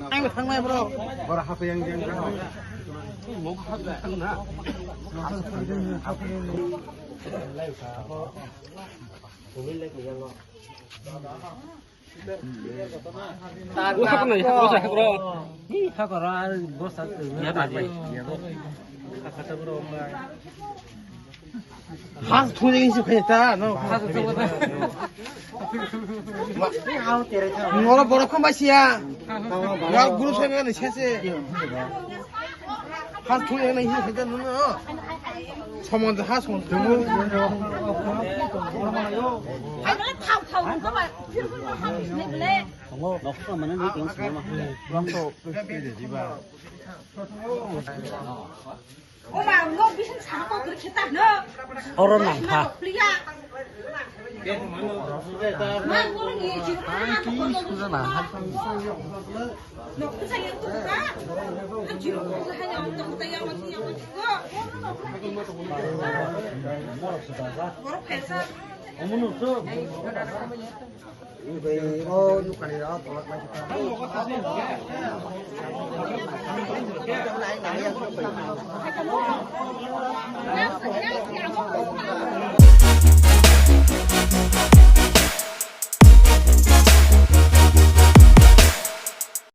anh thằng bro Bara apa yang dia 하수 통장이 있어 그랬다 너 뭐라 큰 맛이야 야 무릎 세면은 셋에 하수 통장이 있어 그랬다 너는 서먼데 하수 등을 thầu có mà lên nó không mà nó đi tiếng xíu mà 엄마 너 무슨 사고 그렇게 다 너? 어른 많다. 만 그런 게 지금 너그 사이에 또 가? 또 뒤로 그 하냐 또 그때 양반 그거 뭐로 패서 어머는 없어 이거 육간이 나 돌아 그냥